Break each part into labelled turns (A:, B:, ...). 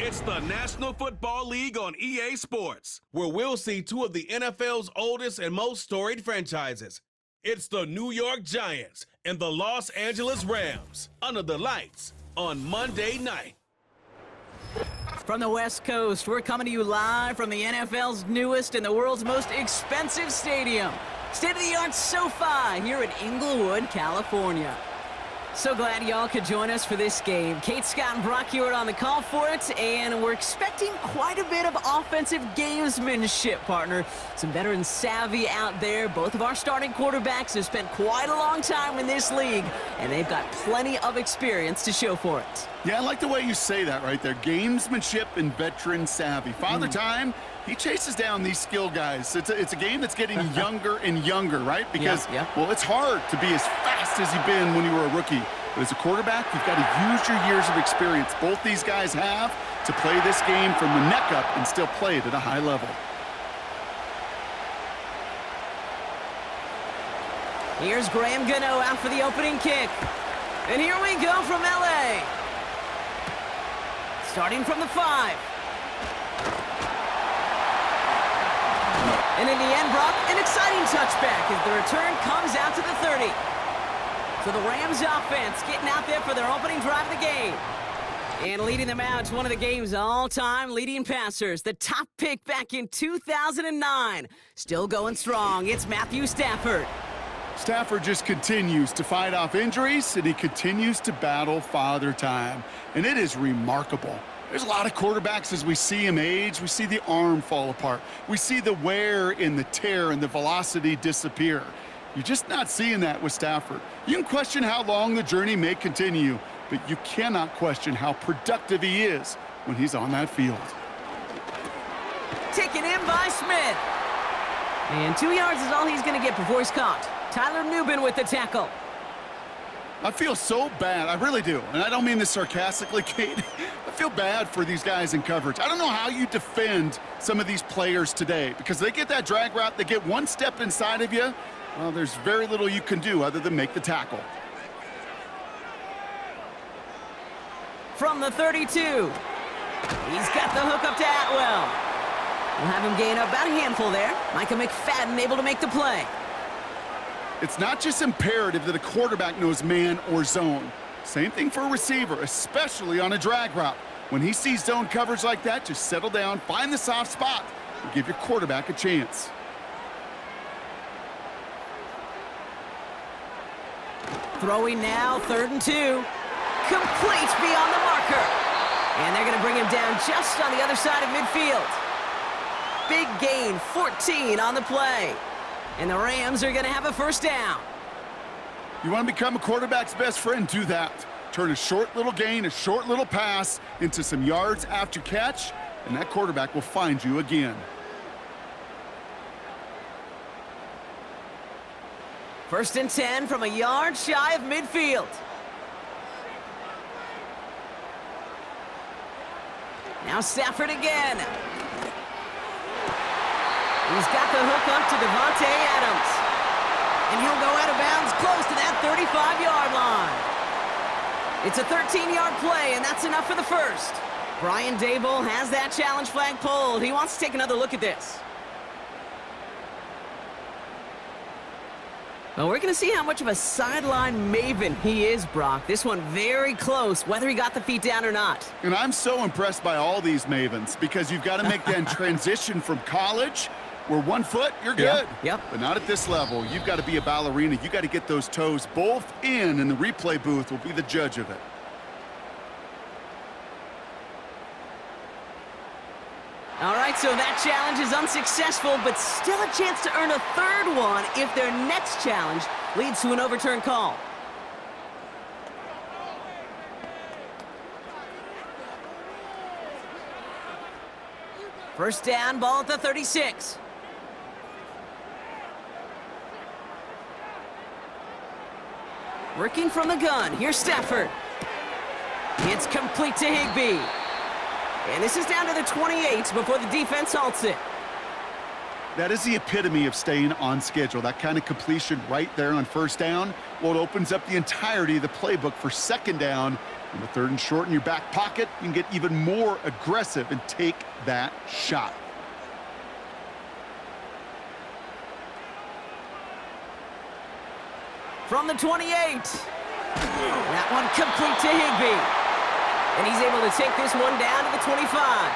A: It's the National Football League on EA Sports, where we'll see two of the NFL's oldest and most storied franchises. It's the New York Giants and the Los Angeles Rams under the lights on Monday night.
B: From the West Coast, we're coming to you live from the NFL's newest and the world's most expensive stadium, state-of-the-art SoFi here in Inglewood, California. So glad y'all could join us for this game. Kate, Scott, and Brock here on the call for it, and we're expecting quite a bit of offensive gamesmanship, partner. Some veteran savvy out there. Both of our starting quarterbacks have spent quite a long time in this league, and they've got plenty of experience to show for it.
C: Yeah, I like the way you say that right there. Gamesmanship and veteran savvy. Father Time, he chases down these skill guys. It's a game that's getting younger and younger, right? Because, well, it's hard to be as fast as you've been when you were a rookie. But as a quarterback, you've got to use your years of experience. Both these guys have to play this game from the neck up and still play it at a high level.
B: Here's Graham Gano out for the opening kick. And here we go from LA. Starting from the 5. And in the end, Brock, an exciting touchback as the return comes out to the 30. So the Rams offense getting out there for their opening drive of the game. And leading them out to one of the game's all-time leading passers, the top pick back in 2009. Still going strong, it's Matthew Stafford.
C: Stafford just continues to fight off injuries, and he continues to battle Father Time. And it is remarkable. There's a lot of quarterbacks as we see him age. We see the arm fall apart. We see the wear and the tear and the velocity disappear. You're just not seeing that with Stafford. You can question how long the journey may continue, but you cannot question how productive he is when he's on that field.
B: Taken in by Smith. And 2 yards is all he's going to get before he's caught. Tyler Nubin with the tackle.
C: I feel so bad. I really do. And I don't mean this sarcastically, Kate. I feel bad for these guys in coverage. I don't know how you defend some of these players today because they get that drag route, they get one step inside of you. Well, there's very little you can do other than make the tackle.
B: From the 32. He's got the hook up to Atwell. We'll have him gain about a handful there. Micah McFadden able to make the play.
C: It's not just imperative that a quarterback knows man or zone. Same thing for a receiver, especially on a drag route. When he sees zone coverage like that, just settle down, find the soft spot, and give your quarterback a chance.
B: Throwing now, 3rd and 2. Complete beyond the marker. And they're going to bring him down just on the other side of midfield. Big gain, 14 on the play. And the Rams are going to have a first down.
C: You want to become a quarterback's best friend? Do that. Turn a short little gain, a short little pass into some yards after catch, and that quarterback will find you again.
B: First and 10 from a yard shy of midfield. Now Stafford again. He's got the hook up to Devontae Adams. And he'll go out of bounds close to that 35-yard line. It's a 13-yard play, and that's enough for the first. Brian Dable has that challenge flag pulled. He wants to take another look at this. Well, we're going to see how much of a sideline maven he is, Brock. This one very close, whether he got the feet down or not.
C: And I'm so impressed by all these mavens because you've got to make that transition from college where 1 foot, you're good.
B: Yep.
C: But not at this level. You've got to be a ballerina. You've got to get those toes both in, and the replay booth will be the judge of it.
B: All right, so that challenge is unsuccessful, but still a chance to earn a 3rd one if their next challenge leads to an overturned call. First down, ball at the 36. Working from the gun, here's Stafford. It's complete to Higbee. And this is down to the 28 before the defense halts it.
C: That is the epitome of staying on schedule. That kind of completion right there on first down, well, it opens up the entirety of the playbook for second down. And with 3rd and short in your back pocket, you can get even more aggressive and take that shot.
B: From the 28. That one complete to Higbee. And he's able to take this one down to the 25.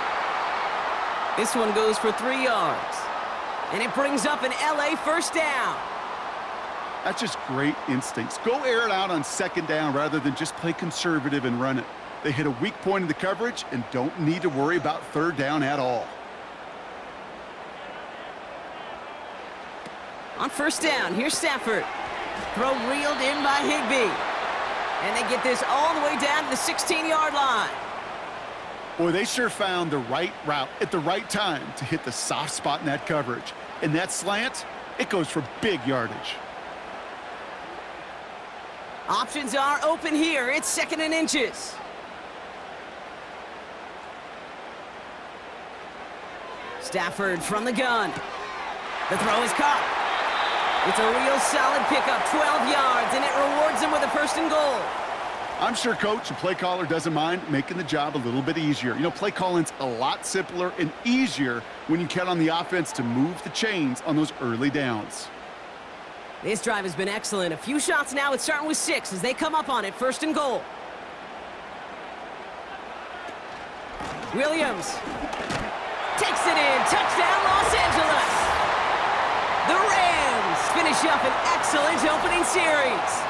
B: This one goes for 3 yards. And it brings up an LA first down.
C: That's just great instincts. Go air it out on second down rather than just play conservative and run it. They hit a weak point in the coverage and don't need to worry about 3rd down at all.
B: On first down, here's Stafford. Throw reeled in by Higbee. And they get this all the way down to the 16-yard line.
C: Boy, they sure found the right route at the right time to hit the soft spot in that coverage. And that slant, it goes for big yardage.
B: Options are open here. It's 2nd and inches. Stafford from the gun. The throw is caught. It's a real solid pickup, 12 yards, and it rewards him with a 1st and goal.
C: I'm sure coach and play caller doesn't mind making the job a little bit easier. You know, play calling's a lot simpler and easier when you count on the offense to move the chains on those early downs.
B: This drive has been excellent. A few shots now. It's starting with 6 as they come up on it. 1st and goal. Williams takes it in. Touchdown, Los Angeles. The Rams finish up an excellent opening series.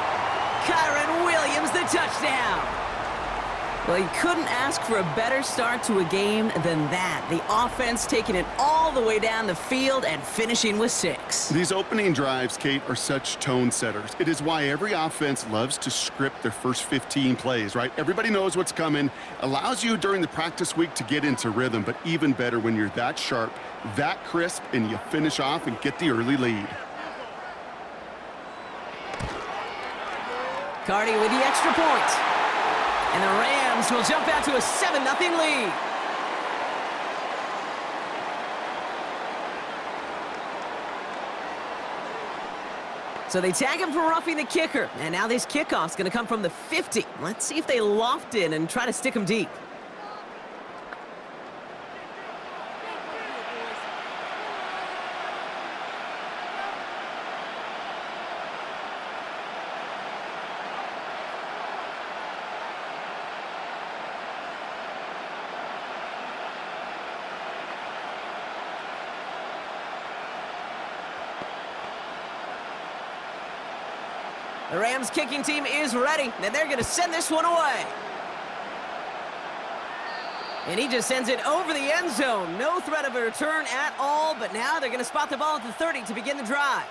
B: Kyron Williams, the touchdown. Well, you couldn't ask for a better start to a game than that. The offense taking it all the way down the field and finishing with 6.
C: These opening drives, Kate, are such tone setters. It is why every offense loves to script their first 15 plays, right? Everybody knows what's coming. Allows you during the practice week to get into rhythm, but even better when you're that sharp, that crisp, and you finish off and get the early lead.
B: Cardi with the extra point. And the Rams will jump out to a 7-0 lead. So they tag him for roughing the kicker. And now this kickoff's going to come from the 50. Let's see if they loft in and try to stick him deep. The Rams kicking team is ready, and they're going to send this one away. And he just sends it over the end zone. No threat of a return at all, but now they're going to spot the ball at the 30 to begin the drive.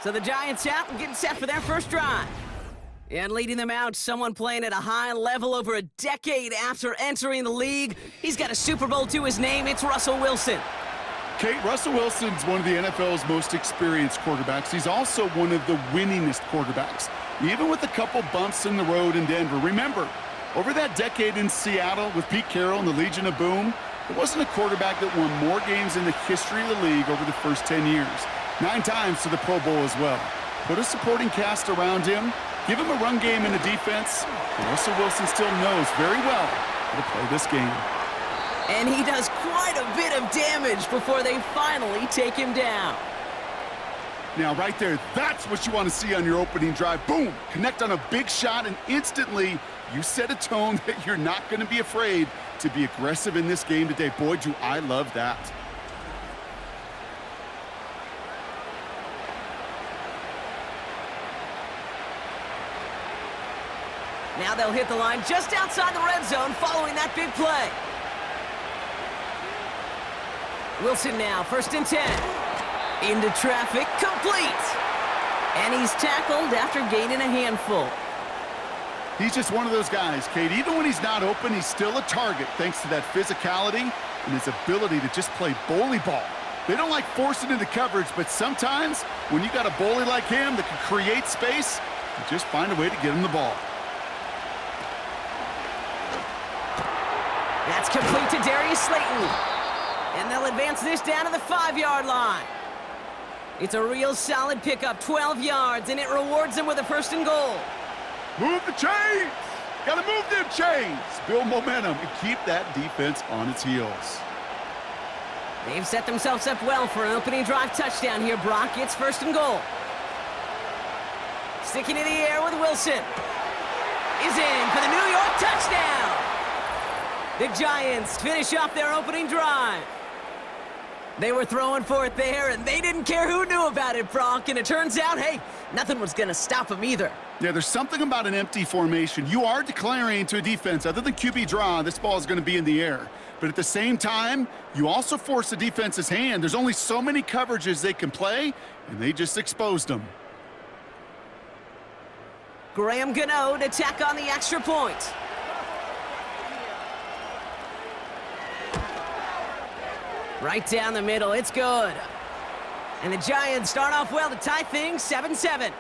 B: So the Giants out and getting set for their first drive. And leading them out, someone playing at a high level over a decade after entering the league. He's got a Super Bowl to his name. It's Russell Wilson.
C: Kate, Russell Wilson's one of the NFL's most experienced quarterbacks. He's also one of the winningest quarterbacks, even with a couple bumps in the road in Denver. Remember, over that decade in Seattle with Pete Carroll and the Legion of Boom, there wasn't a quarterback that won more games in the history of the league over the first 10 years. 9 times to the Pro Bowl as well. Put a supporting cast around him, give him a run game in the defense, and Russell Wilson still knows very well how to play this game.
B: And he does quite a bit of damage before they finally take him down.
C: Now, right there, that's what you want to see on your opening drive. Boom! Connect on a big shot, and instantly you set a tone that you're not going to be afraid to be aggressive in this game today. Boy, do I love that.
B: Now they'll hit the line just outside the red zone following that big play. Wilson now, 1st and 10. Into traffic, complete. And he's tackled after gaining a handful.
C: He's just one of those guys, Kate. Even when he's not open, he's still a target thanks to that physicality and his ability to just play bully ball. They don't like forcing into coverage, but sometimes when you got a bully like him that can create space, you just find a way to get him the ball.
B: That's complete to Darius Slayton. And they'll advance this down to the 5-yard line. It's a real solid pickup, 12 yards, and it rewards them with a 1st and goal.
C: Move the chains! Gotta move them chains! Build momentum and keep that defense on its heels.
B: They've set themselves up well for an opening drive touchdown here, Brock. It's 1st and goal. Sticking in the air with Wilson. Is in for the New York touchdown! The Giants finish off their opening drive. They were throwing for it there, and they didn't care who knew about it, Brock. And it turns out, hey, nothing was going to stop them either.
C: Yeah, there's something about an empty formation. You are declaring to a defense, other than QB draw, this ball is going to be in the air. But at the same time, you also force the defense's hand. There's only so many coverages they can play, and they just exposed them.
B: Graham Gano to tack on the extra point. Right down the middle, it's good. And the Giants start off well to tie things 7-7.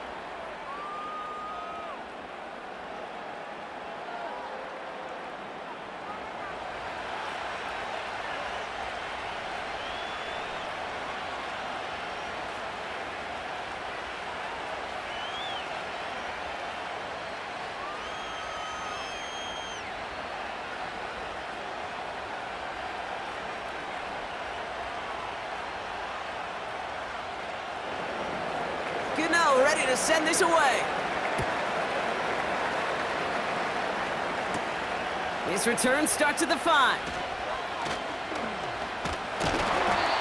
B: Gano ready to send this away. His return starts at the 5.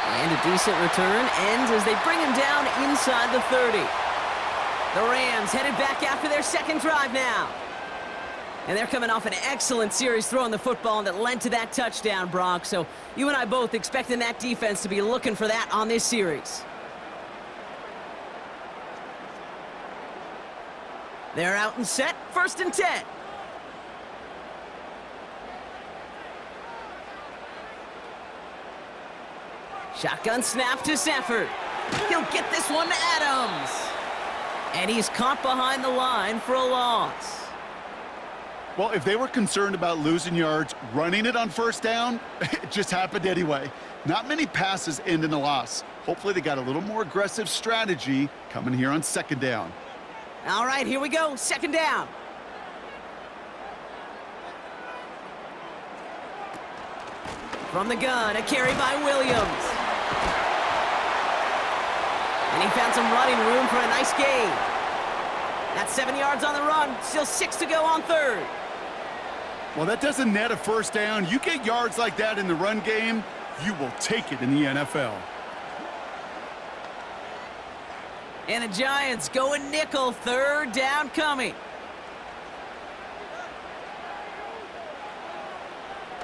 B: And a decent return ends as they bring him down inside the 30. The Rams headed back after their 2nd drive now. And they're coming off an excellent series throwing the football that led to that touchdown, Brock. So you and I both expecting that defense to be looking for that on this series. They're out and set, 1st and 10. Shotgun snap to Stafford. He'll get this one to Adams. And he's caught behind the line for a loss.
C: Well, if they were concerned about losing yards, running it on 1st down, it just happened anyway. Not many passes end in a loss. Hopefully they got a little more aggressive strategy coming here on 2nd down.
B: All right, here we go, 2nd down. From the gun, a carry by Williams. And he found some running room for a nice gain. That's 7 yards on the run, still 6 to go on 3rd.
C: Well, that doesn't net a 1st down. You get yards like that in the run game, you will take it in the NFL.
B: And the Giants going nickel, 3rd down coming.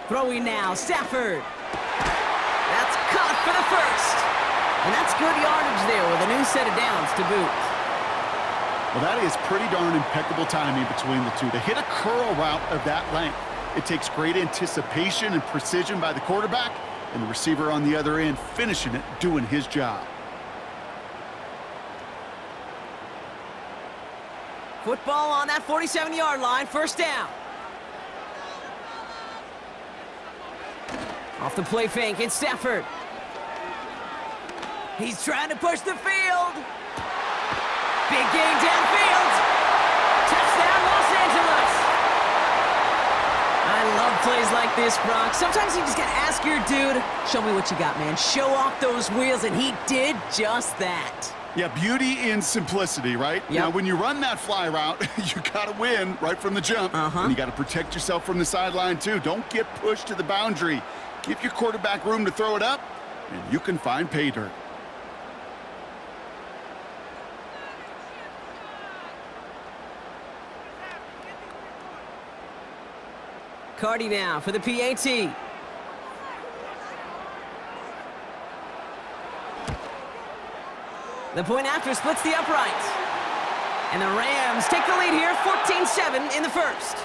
B: Throwing now, Stafford. That's caught for the 1st. And that's good yardage there with a new set of downs to boot.
C: Well, that is pretty darn impeccable timing between the two. To hit a curl route of that length, it takes great anticipation and precision by the quarterback, and the receiver on the other end finishing it, doing his job.
B: Football on that 47-yard line, 1st down. Off the play fake, it's Stafford. He's trying to push the field. Big gain downfield. Touchdown, Los Angeles. I love plays like this, Brock. Sometimes you just gotta ask your dude, show me what you got, man. Show off those wheels, and he did just that.
C: Yeah, beauty in simplicity, right?
B: Yep.
C: Now, when you run that fly route, you got to win right from the jump. And you got to protect yourself from the sideline, too. Don't get pushed to the boundary. Give your quarterback room to throw it up, and you can find pay dirt.
B: Cardi now for the PAT. The point after splits the uprights. And the Rams take the lead here, 14-7 in the 1st.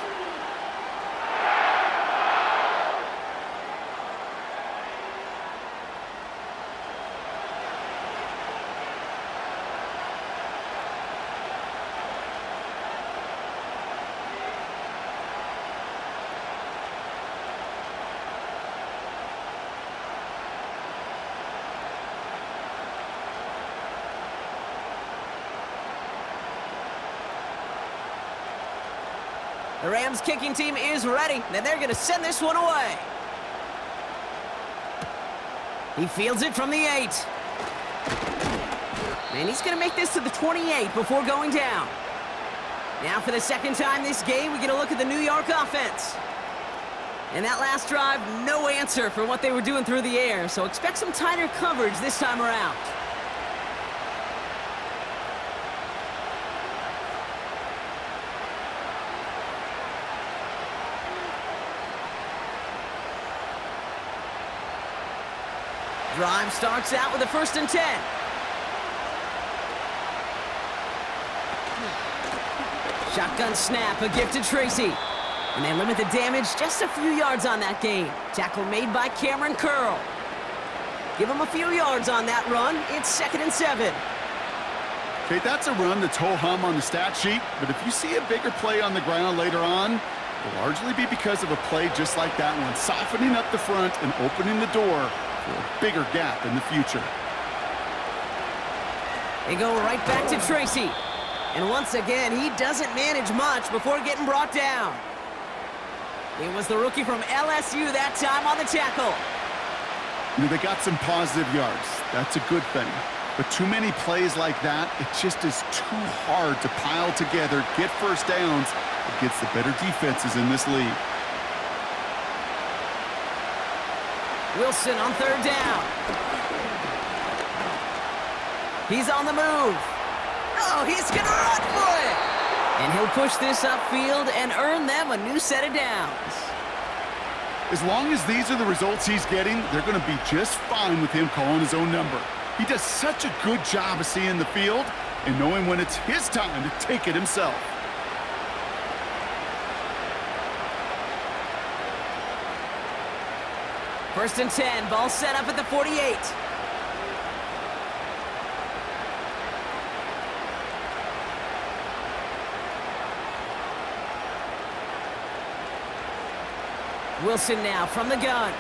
B: The Rams kicking team is ready, and they're going to send this one away. He fields it from the 8. And he's going to make this to the 28 before going down. Now for the second time this game, we get a look at the New York offense. And that last drive, no answer for what they were doing through the air, so expect some tighter coverage this time around. Drive starts out with a 1st and 10. Shotgun snap, a gift to Tracy. And they limit the damage just a few yards on that gain. Tackle made by Cameron Curl. Give him a few yards on that run. It's 2nd and 7.
C: Okay, that's a run that's ho-hum on the stat sheet, but if you see a bigger play on the ground later on, it'll largely be because of a play just like that one, softening up the front and opening the door for a bigger gap in the future.
B: They go right back to Tracy. And once again, he doesn't manage much before getting brought down. It was the rookie from LSU that time on the tackle.
C: You know, they got some positive yards. That's a good thing. But too many plays like that, it just is too hard to pile together, get first downs against the better defenses in this league.
B: Wilson on 3rd down. He's on the move. Oh, he's going to run for it. And he'll push this upfield and earn them a new set of downs.
C: As long as these are the results he's getting, they're going to be just fine with him calling his own number. He does such a good job of seeing the field and knowing when it's his time to take it himself.
B: First and 10, ball set up at the 48. Wilson now from the gun.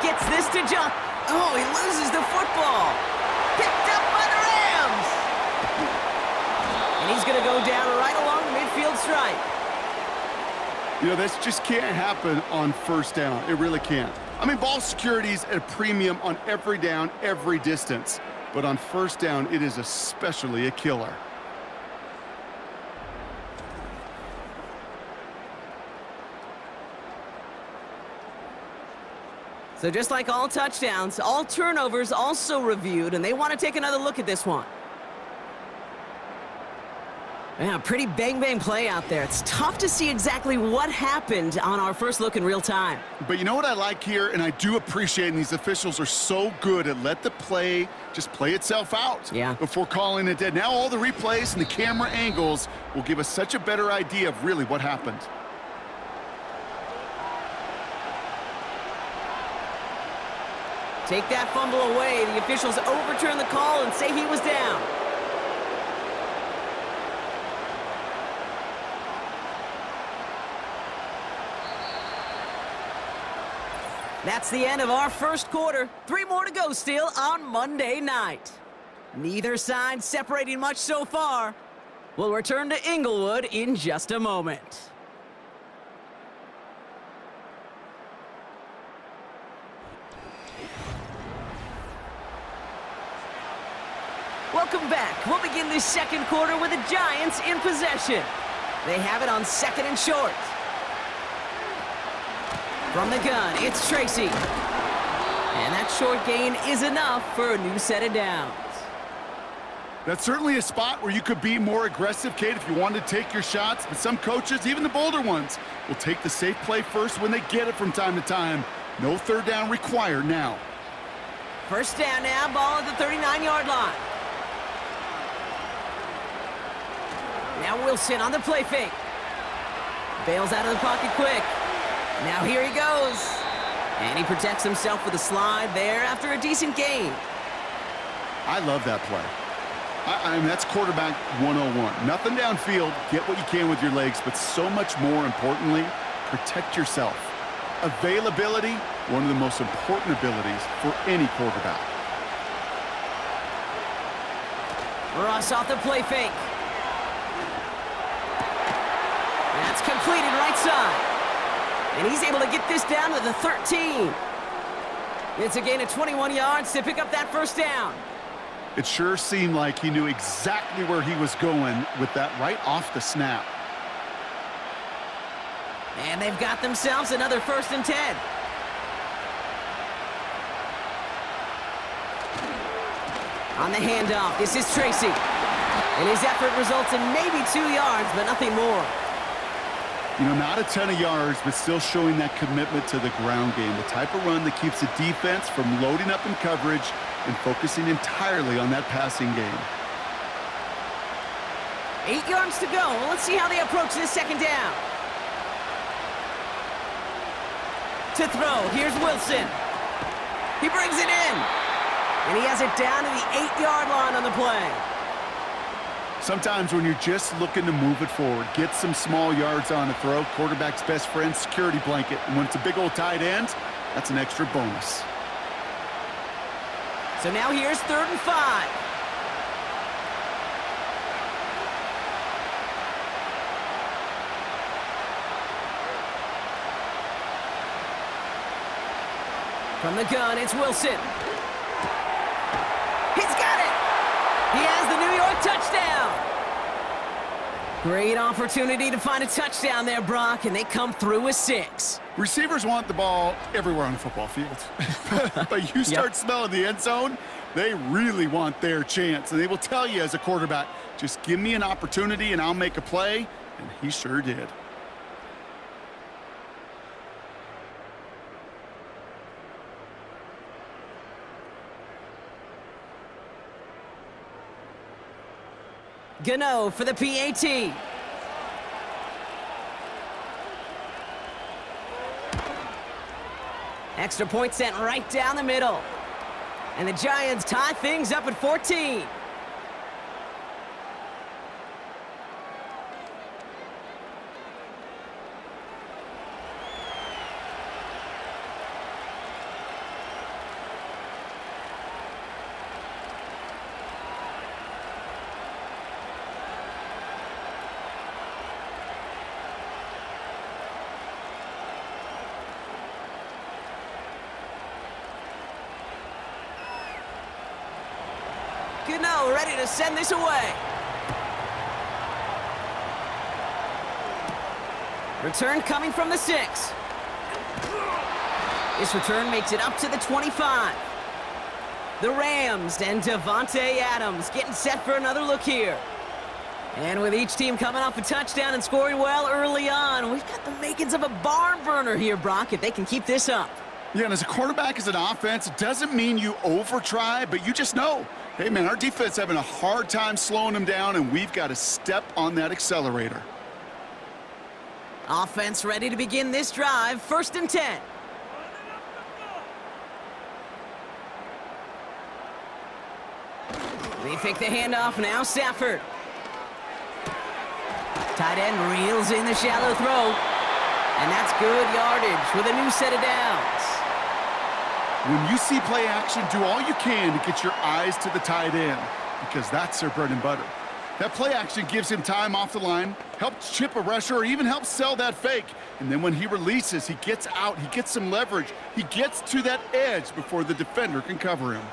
B: Gets this to John. Oh, he loses the football. Picked up by the Rams. And he's going to go down right along the midfield stripe.
C: You know, this just can't happen on first down. It really can't. I mean, ball security's at a premium on every down, every distance. But on first down, it is especially a killer.
B: So just like all touchdowns, all turnovers also reviewed, and they want to take another look at this one. Yeah, pretty bang-bang play out there. It's tough to see exactly what happened on our first look in real time.
C: But you know what I like here, and I do appreciate, and these officials are so good at let the play just play itself out before calling it dead. Now all the replays and the camera angles will give us such a better idea of really what happened.
B: Take that fumble away. The officials overturn the call and say he was down. That's the end of our first quarter. 3 more to go still on Monday night. Neither side separating much so far. We'll return to Inglewood in just a moment. Welcome back. We'll begin this second quarter with the Giants in possession. They have it on 2nd and short. From the gun, it's Tracy. And that short gain is enough for a new set of downs.
C: That's certainly a spot where you could be more aggressive, Kate, if you want to take your shots. But some coaches, even the bolder ones, will take the safe play first when they get it from time to time. No third down required now.
B: First down now, ball at the 39-yard line. Now Wilson on the play fake. Bails out of the pocket quick. Now here he goes. And he protects himself with a slide there after a decent gain.
C: I love that play. I mean, that's quarterback 101. Nothing downfield, get what you can with your legs, but so much more importantly, protect yourself. Availability, one of the most important abilities for any quarterback.
B: Ross off the play fake. completed right side. And he's able to get this down to the 13. It's a gain of 21 yards to pick up that first down.
C: It sure seemed like he knew exactly where he was going with that right off the snap.
B: And they've got themselves another 1st and 10. On the handoff, this is Tracy. And his effort results in maybe 2 yards, but nothing more.
C: You know, not a ton of yards, but still showing that commitment to the ground game. The type of run that keeps the defense from loading up in coverage and focusing entirely on that passing game.
B: 8 yards to go. Let's see how they approach this 2nd down. To throw, here's Wilson. He brings it in. And he has it down to the 8-yard line on the play.
C: Sometimes when you're just looking to move it forward, get some small yards on a throw, quarterback's best friend, security blanket. And when it's a big old tight end, that's an extra bonus.
B: So now here's 3rd and 5. From the gun, it's Wilson. He's got it! He has the New York touchdown! Great opportunity to find a touchdown there, Brock, and they come through with 6.
C: Receivers want the ball everywhere on the football field. But you start smelling the end zone, they really want their chance. And they will tell you as a quarterback, just give me an opportunity and I'll make a play. And he sure did.
B: Gano for the PAT. Extra point sent right down the middle. And the Giants tie things up at 14. Gano ready to send this away. Return coming from the 6. This return makes it up to the 25. The Rams and Davante Adams getting set for another look here. And with each team coming off a touchdown and scoring well early on, we've got the makings of a barn burner here, Brock, if they can keep this up.
C: Yeah, and as a quarterback, as an offense, it doesn't mean you over-try, but you just know, hey, man, our defense having a hard time slowing them down, and we've got to step on that accelerator.
B: Offense ready to begin this drive. 1st and 10. They fake the handoff now. Stafford. Tight end reels in the shallow throw. And that's good yardage with a new set of downs.
C: When you see play action, do all you can to get your eyes to the tight end because that's their bread and butter. That play action gives him time off the line, helps chip a rusher, or even helps sell that fake. And then when he releases, he gets out, he gets some leverage. He gets to that edge before the defender can cover him.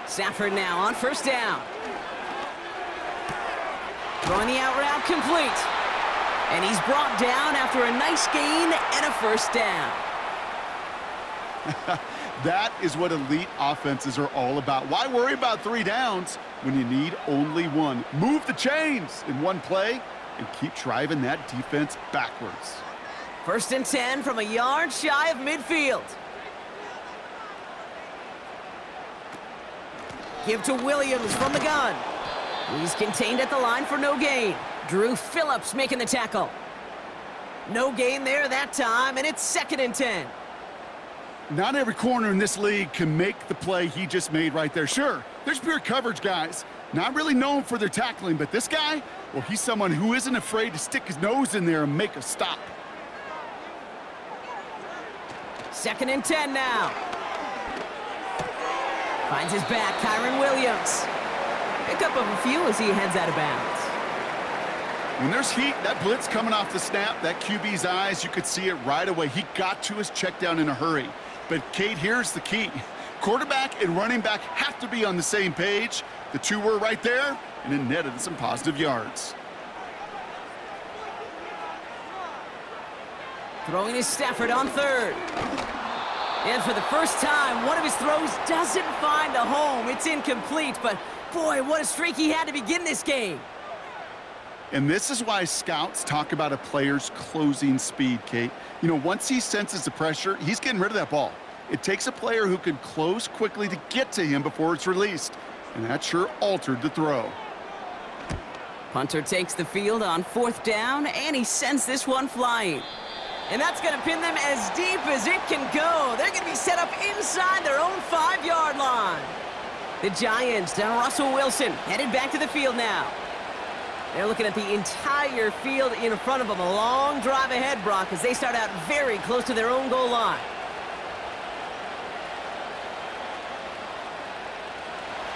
B: Stafford now on 1st down. Throwing the out route complete. And he's brought down after a nice gain and a 1st down.
C: That is what elite offenses are all about. Why worry about 3 downs when you need only 1? Move the chains in one play and keep driving that defense backwards.
B: 1st and 10 from a yard shy of midfield. Give to Williams from the gun. He's contained at the line for no gain. Drew Phillips making the tackle. No gain there that time, and it's 2nd and 10.
C: Not every corner in this league can make the play he just made right there. Sure, there's pure coverage guys, not really known for their tackling, but this guy, well, he's someone who isn't afraid to stick his nose in there and make a stop.
B: 2nd and 10 now. Finds his back, Kyron Williams. Pick up of a few as he heads out of bounds.
C: When there's heat, that blitz coming off the snap, that QB's eyes, you could see it right away. He got to his check down in a hurry. But, Kate, here's the key. Quarterback and running back have to be on the same page. The two were right there, and it netted some positive yards.
B: Throwing is Stafford on third. And for the first time, one of his throws doesn't find a home. It's incomplete, but boy, what a streak he had to begin this game.
C: And this is why scouts talk about a player's closing speed, Kate. You know, once he senses the pressure, he's getting rid of that ball. It takes a player who can close quickly to get to him before it's released. And that sure altered the throw.
B: Punter takes the field on fourth down, and he sends this one flying. And that's going to pin them as deep as it can go. They're going to be set up inside their own 5-yard line. The Giants, down Russell Wilson, headed back to the field now. They're looking at the entire field in front of them. A long drive ahead, Brock, as they start out very close to their own goal line.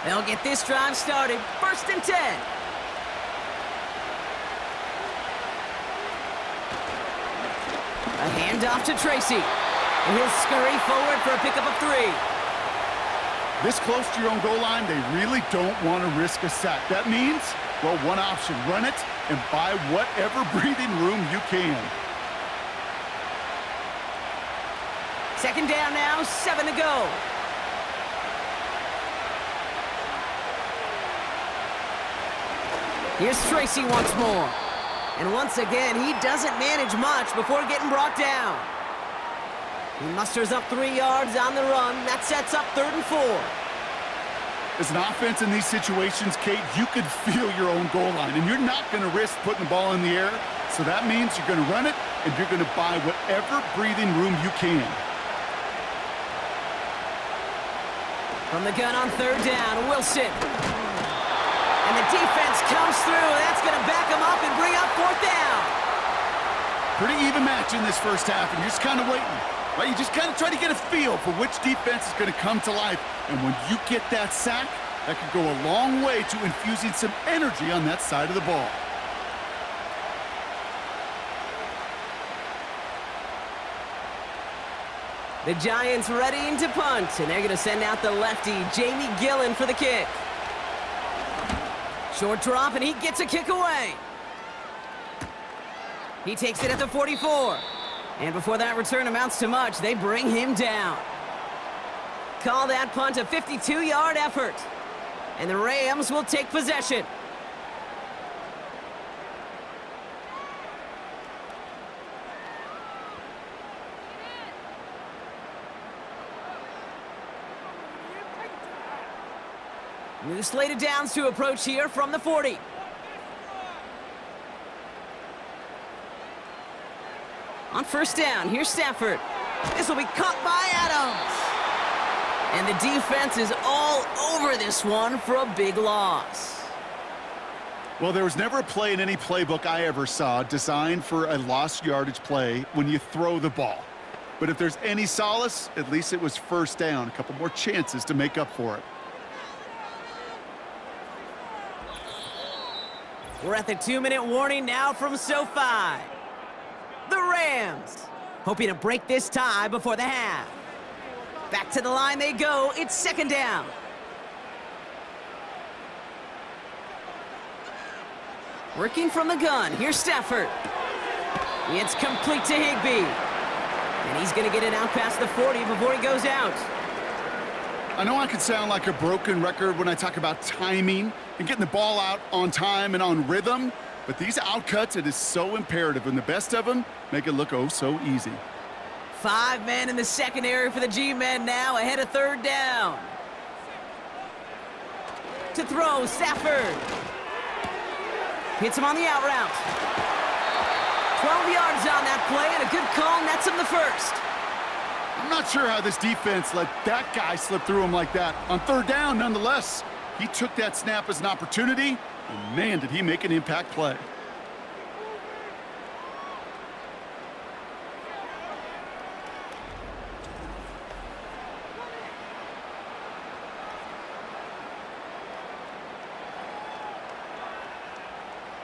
B: They'll get this drive started. 1st and 10. A handoff to Tracy. And he'll scurry forward for a pickup of 3.
C: This close to your own goal line, they really don't want to risk a sack. That means, well, one option, run it and buy whatever breathing room you can.
B: 2nd down now, 7 to go. Here's Tracy once more. And once again, he doesn't manage much before getting brought down. He musters up 3 yards on the run. That sets up 3rd and 4.
C: As an offense in these situations, Kate, you could feel your own goal line, and you're not going to risk putting the ball in the air. So that means you're going to run it, and you're going to buy whatever breathing room you can.
B: From the gun on 3rd down, Wilson. And the defense comes through. That's going to back him up and bring up 4th down.
C: Pretty even match in this first half, and you're just kind of waiting. Right? You just kind of try to get a feel for which defense is going to come to life. And when you get that sack, that could go a long way to infusing some energy on that side of the ball.
B: The Giants readying to punt, and they're going to send out the lefty, Jamie Gillen, for the kick. Short drop, and he gets a kick away. He takes it at the 44. And before that return amounts to much, they bring him down. Call that punt a 52-yard effort. And the Rams will take possession. New slated downs to approach here from the 40. On 1st down, here's Stafford. This will be caught by Adams. And the defense is all over this one for a big loss.
C: Well, there was never a play in any playbook I ever saw designed for a lost yardage play when you throw the ball. But if there's any solace, at least it was 1st down. A couple more chances to make up for it.
B: We're at the 2-minute warning now from SoFi. The Rams hoping to break this tie before the half. Back to the line they go. It's 2nd down. Working from the gun. Here's Stafford. It's complete to Higbee. And he's going to get it out past the 40 before he goes out.
C: I know I can sound like a broken record when I talk about timing and getting the ball out on time and on rhythm, but these outcuts, it is so imperative, and the best of them make it look oh so easy.
B: 5 men in the secondary for the G-men now, ahead of 3rd down. To throw, Stafford. Hits him on the out route. 12 yards on that play, and a good call nets him the 1st.
C: I'm not sure how this defense let that guy slip through him like that. On 3rd down, nonetheless, he took that snap as an opportunity, and man, did he make an impact play.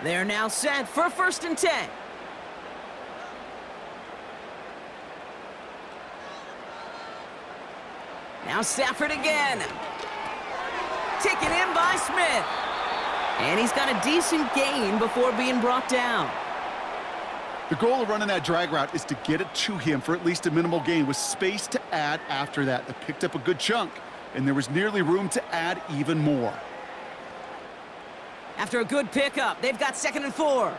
B: They're now set for 1st and 10. Now Stafford again. Taken in by Smith. And he's got a decent gain before being brought down.
C: The goal of running that drag route is to get it to him for at least a minimal gain with space to add after that. They picked up a good chunk, and there was nearly room to add even more.
B: After a good pickup, they've got 2nd and 4.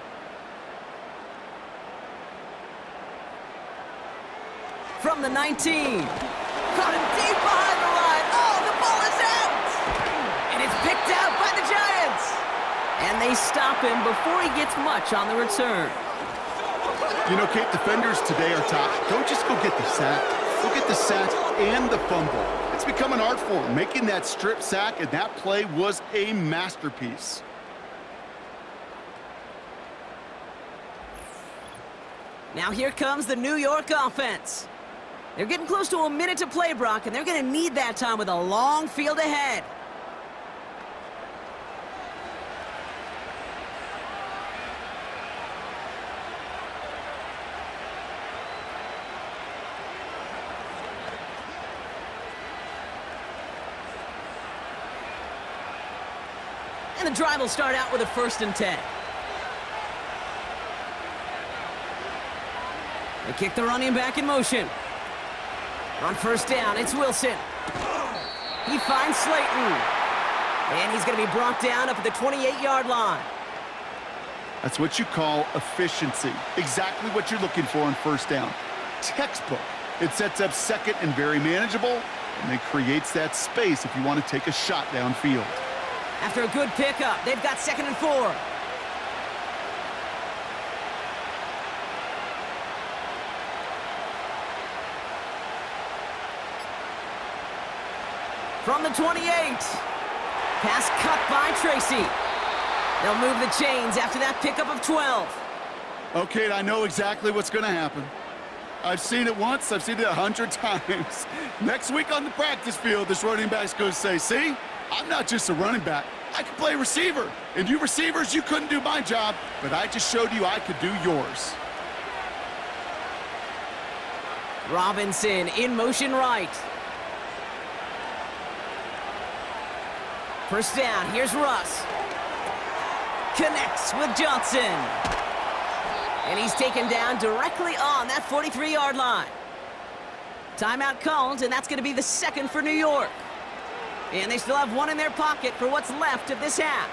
B: From the 19. Caught him deep behind the line. Oh, the ball is out! And it's picked out by the Giants. And they stop him before he gets much on the return.
C: You know, Kate, defenders today are top. Don't just go get the sack. Go get the sack and the fumble. It's become an art form, making that strip sack, and that play was a masterpiece.
B: Now here comes the New York offense. They're getting close to a minute to play, Brock, and they're going to need that time with a long field ahead. And the drive will start out with a 1st and 10. They kick the running back in motion. On 1st down, it's Wilson. He finds Slayton. And he's going to be brought down up at the 28-yard line.
C: That's what you call efficiency. Exactly what you're looking for on 1st down. Textbook. It sets up 2nd and very manageable, and it creates that space if you want to take a shot downfield.
B: After a good pickup, they've got 2nd and 4. From the 28. Pass cut by Tracy. They'll move the chains after that pickup of 12.
C: Okay, I know exactly what's going to happen. I've seen it once. I've seen it 100 times. Next week on the practice field, this running back's going to say, see, I'm not just a running back. I can play receiver. And you receivers, you couldn't do my job, but I just showed you I could do yours.
B: Robinson in motion right. 1st down, here's Russ. Connects with Johnson. And he's taken down directly on that 43-yard line. Timeout called, and that's going to be the 2nd for New York. And they still have 1 in their pocket for what's left of this half.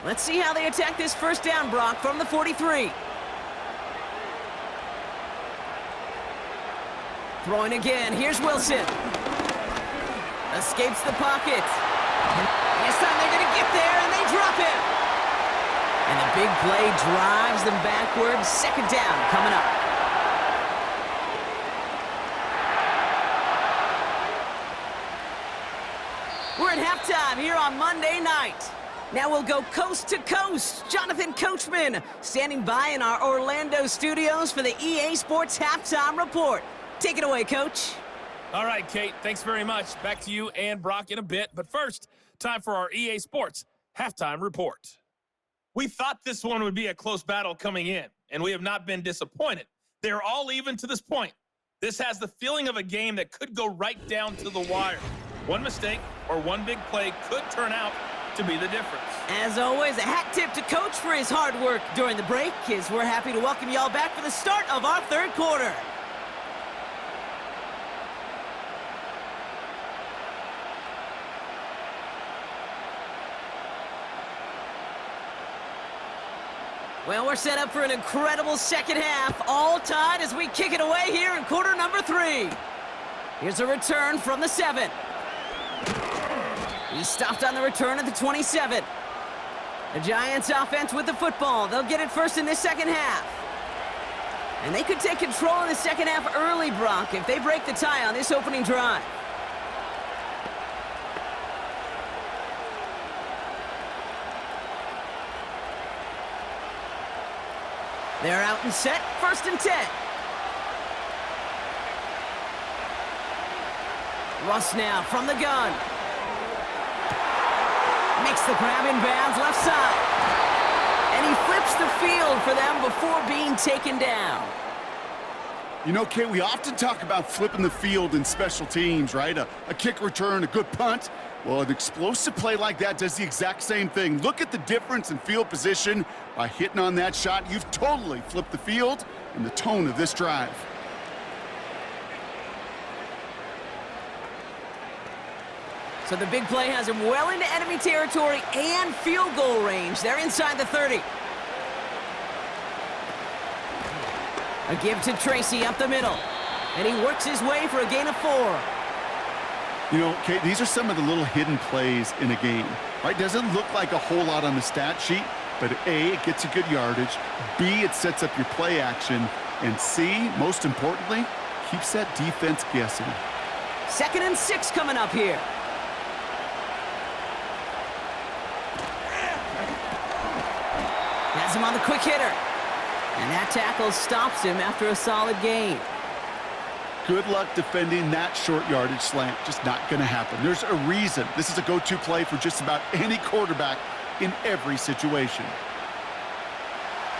B: Let's see how they attack this 1st down, Brock, from the 43. Throwing again, here's Wilson. Escapes the pocket. This time they're going to get there, and they drop him. And the big play drives them backwards. 2nd down coming up. We're at halftime here on Monday night. Now we'll go coast to coast. Jonathan Coachman standing by in our Orlando studios for the EA Sports Halftime Report. Take it away, Coach.
D: All right, Kate, thanks very much. Back to you and Brock in a bit. But first, time for our EA Sports Halftime Report. We thought this one would be a close battle coming in, and we have not been disappointed. They're all even to this point. This has the feeling of a game that could go right down to the wire. One mistake or one big play could turn out to be the difference.
B: As always, a hat tip to Coach for his hard work during the break, as we're happy to welcome y'all back for the start of our 3rd quarter. Well, we're set up for an incredible 2nd half, all tied as we kick it away here in quarter number 3. Here's a return from the 7. He stopped on the return at the 27. The Giants offense with the football. They'll get it first in this 2nd half. And they could take control in the 2nd half early, Brock, if they break the tie on this opening drive. They're out and set, 1st and 10. Russ now from the gun. Makes the grab in bounds left side. And he flips the field for them before being taken down.
C: You know, Kate, we often talk about flipping the field in special teams, right? A kick return, a good punt. Well, an explosive play like that does the exact same thing. Look at the difference in field position. By hitting on that shot, you've totally flipped the field and the tone of this drive.
B: So the big play has him well into enemy territory and field goal range. They're inside the 30. A give to Tracy up the middle. And he works his way for a gain of 4.
C: You know, Kate, these are some of the little hidden plays in a game, right? Doesn't look like a whole lot on the stat sheet, but A, it gets you good yardage. B, it sets up your play action. And C, most importantly, keeps that defense guessing.
B: 2nd and 6 coming up here. Has him on the quick hitter. And that tackle stops him after a solid gain.
C: Good luck defending that short yardage slant. Just not going to happen. There's a reason. This is a go-to play for just about any quarterback in every situation.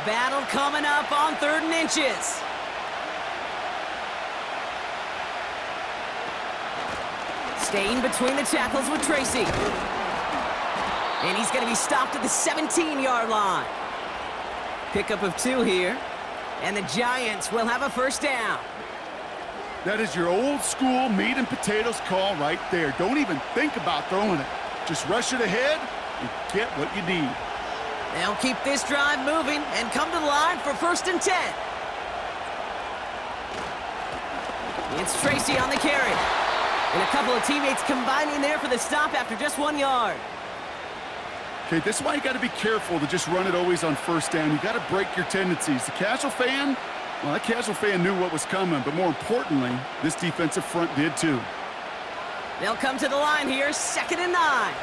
B: Battle coming up on 3rd and inches. Staying between the tackles with Tracy. And he's going to be stopped at the 17-yard line. Pickup of 2 here. And the Giants will have a 1st down.
C: That is your old school meat and potatoes call right there. Don't even think about throwing it. Just rush it ahead and get what you need.
B: They'll keep this drive moving and come to the line for 1st and 10. It's Tracy on the carry. And a couple of teammates combining there for the stop after just 1 yard.
C: Okay, this is why you got to be careful to just run it always on 1st down. You got to break your tendencies. The casual fan, well, that casual fan knew what was coming, but more importantly, this defensive front did too.
B: They'll come to the line here, 2nd and 9.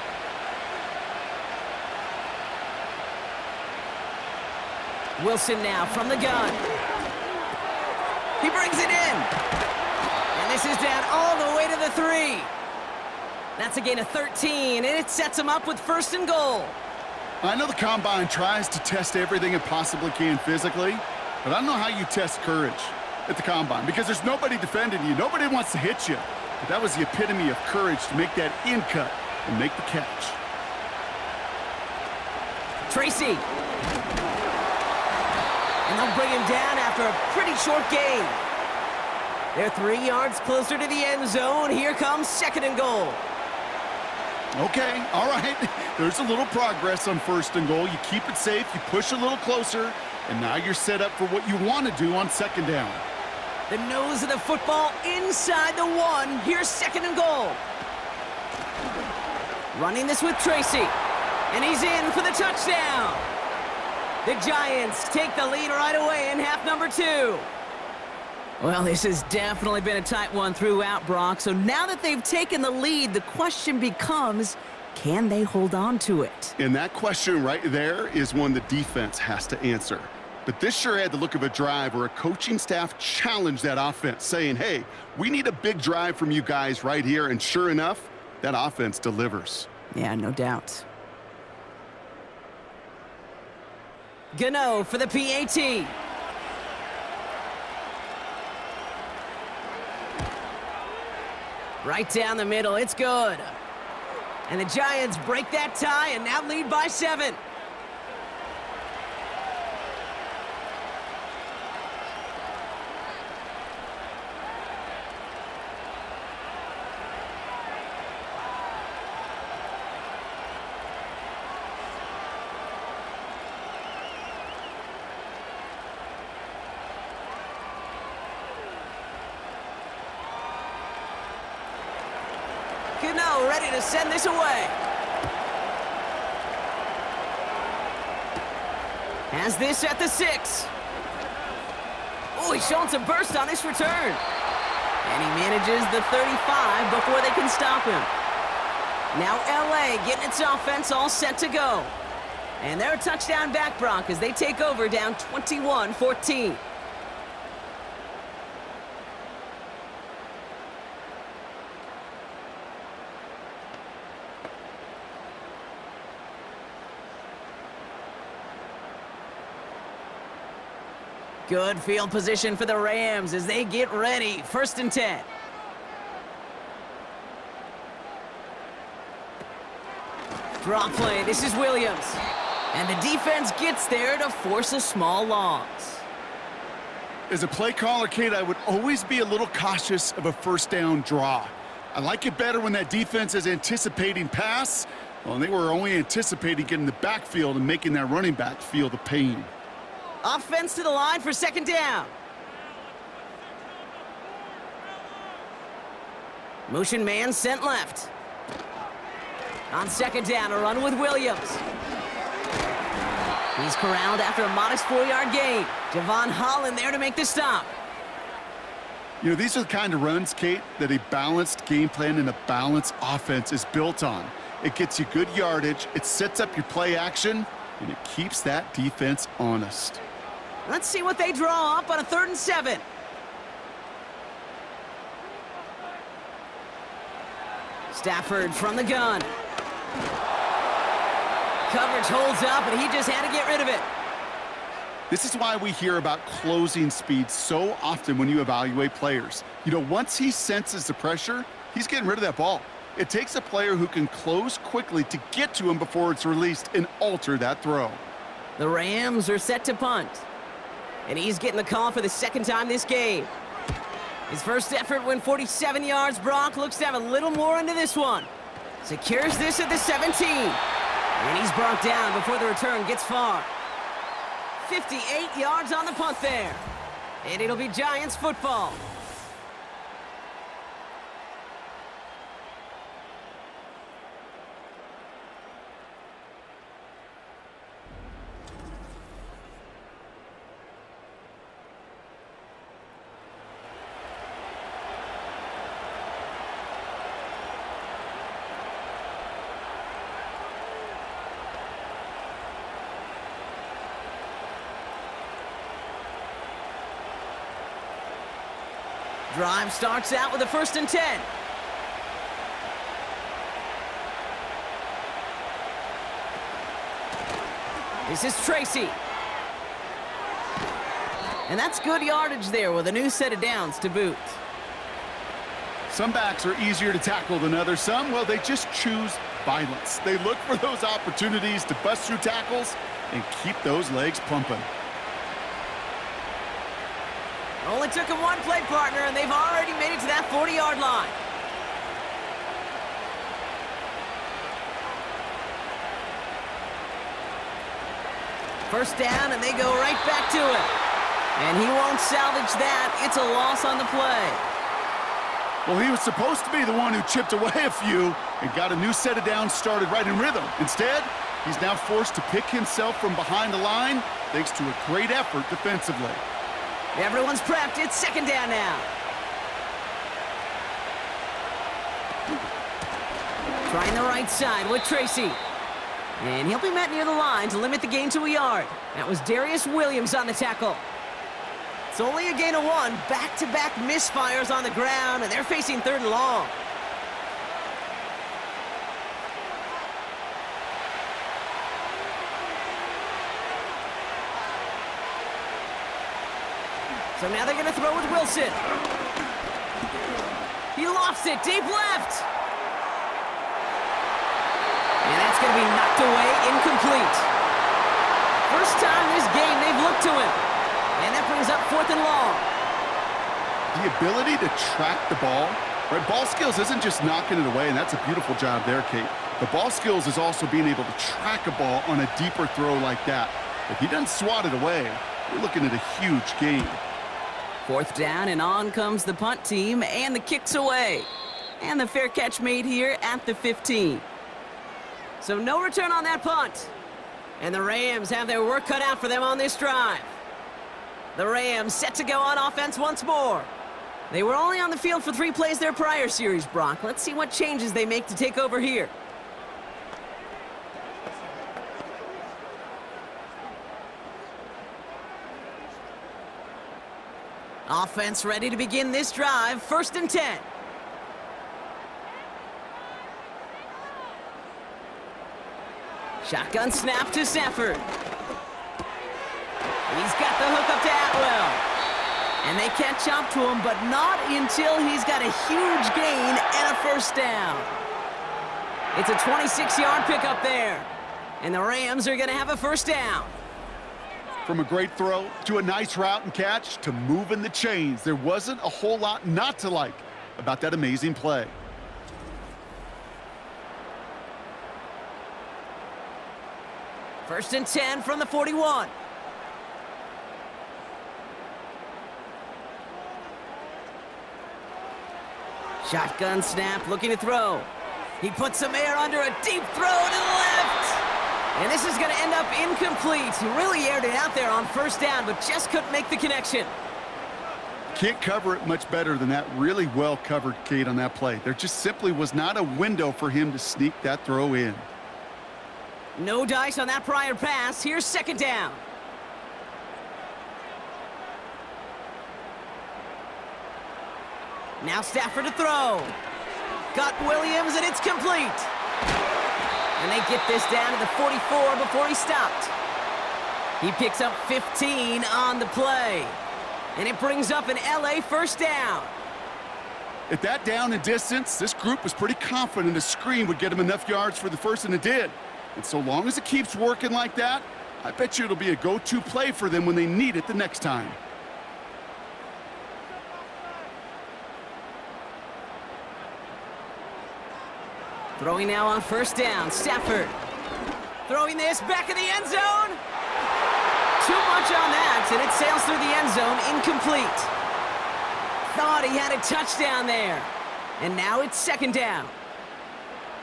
B: Wilson now from the gun. He brings it in. And this is down all the way to the 3. That's a gain of 13, and it sets him up with 1st and goal.
C: I know the Combine tries to test everything it possibly can physically, but I don't know how you test courage at the Combine because there's nobody defending you. Nobody wants to hit you. But that was the epitome of courage to make that in cut and make the catch.
B: Tracy. And they'll bring him down after a pretty short gain. They're 3 yards closer to the end zone. Here comes 2nd and goal.
C: Okay, all right. There's a little progress on 1st and goal. You keep it safe, you push a little closer, and now you're set up for what you want to do on 2nd down.
B: The nose of the football inside the 1. Here's 2nd and goal. Running this with Tracy. And he's in for the touchdown. The Giants take the lead right away in half number 2. Well, this has definitely been a tight one throughout, Brock. So now that they've taken the lead, the question becomes, can they hold on to it?
C: And that question right there is one the defense has to answer. But this sure had the look of a drive where a coaching staff challenged that offense, saying, hey, we need a big drive from you guys right here. And sure enough, that offense delivers.
B: Yeah, no doubt. Gano for the PAT. Right down the middle, it's good. And the Giants break that tie and now lead by 7. Gano ready to send this away. Has this at the 6. Oh, he's showing some burst on his return. And he manages the 35 before they can stop him. Now LA getting its offense all set to go. And they're a touchdown back, Brock, as they take over down 21-14. Good field position for the Rams as they get ready. 1st and 10. Draw play. This is Williams. And the defense gets there to force a small loss.
C: As a play caller, Kate, I would always be a little cautious of a 1st down draw. I like it better when that defense is anticipating pass. Well, they were only anticipating getting the backfield and making that running back feel the pain.
B: Offense to the line for 2nd down. Motion man sent left. On 2nd down, a run with Williams. He's corralled after a modest 4-yard gain. Javon Holland there to make the stop.
C: You know, these are the kind of runs, Kate, that a balanced game plan and a balanced offense is built on. It gets you good yardage, it sets up your play action, and it keeps that defense honest.
B: Let's see what they draw up on a 3rd and 7. Stafford from the gun. Coverage holds up, and he just had to get rid of it.
C: This is why we hear about closing speed so often when you evaluate players. You know, once he senses the pressure, he's getting rid of that ball. It takes a player who can close quickly to get to him before it's released and alter that throw.
B: The Rams are set to punt. And he's getting the call for the 2nd time this game. His first effort went 47 yards. Brock looks to have a little more into this one. Secures this at the 17. And he's brought down before the return gets far. 58 yards on the punt there. And it'll be Giants football. Drive starts out with a 1st and 10. This is Tracy. And that's good yardage there with a new set of downs to boot.
C: Some backs are easier to tackle than others. Some, well, they just choose violence. They look for those opportunities to bust through tackles and keep those legs pumping.
B: Only took him one play, partner, and they've already made it to that 40-yard line. First down, and they go right back to it. And he won't salvage that. It's a loss on the play.
C: Well, he was supposed to be the one who chipped away a few and got a new set of downs started right in rhythm. Instead, he's now forced to pick himself from behind the line thanks to a great effort defensively.
B: Everyone's prepped. It's 2nd down now. Trying the right side with Tracy. And he'll be met near the line to limit the gain to a yard. That was Darius Williams on the tackle. It's only a gain of 1. Back-to-back misfires on the ground, and they're facing 3rd and long. So now they're going to throw with Wilson. He lofts it deep left. And that's going to be knocked away, incomplete. First time this game they've looked to him. And that brings up 4th and long.
C: The ability to track the ball, right? Ball skills isn't just knocking it away, and that's a beautiful job there, Kate. The ball skills is also being able to track a ball on a deeper throw like that. If he doesn't swat it away, we're looking at a huge gain.
B: 4th down, and on comes the punt team, and the kick's away. And the fair catch made here at the 15. So no return on that punt. And the Rams have their work cut out for them on this drive. The Rams set to go on offense once more. They were only on the field for 3 plays their prior series, Brock. Let's see what changes they make to take over here. Offense ready to begin this drive. 1st and 10. Shotgun snap to Stafford. He's got the hook up to Atwell. And they catch up to him, but not until he's got a huge gain and a first down. It's a 26-yard pickup there. And the Rams are going to have a first down.
C: From a great throw to a nice route and catch to moving the chains, there wasn't a whole lot not to like about that amazing play.
B: First and 10 from the 41. Shotgun snap, looking to throw. He puts some air under a deep throw to the left. And this is going to end up incomplete. He really aired it out there on first down, but just couldn't make the connection.
C: Can't cover it much better than that. Really well covered, Kate, on that play. There just simply was not a window for him to sneak that throw in.
B: No dice on that prior pass. Here's second down. Now Stafford to throw. Got Williams, and it's complete. And they get this down to the 44 before he stopped. He picks up 15 on the play. And it brings up an LA first down.
C: At that down and distance, this group was pretty confident a screen would get him enough yards for the first, and it did. And so long as it keeps working like that, I bet you it'll be a go-to play for them when they need it the next time.
B: Throwing now on first down, Stafford. Throwing this back in the end zone. Too much on that, and it sails through the end zone, incomplete. Thought he had a touchdown there. And now it's second down.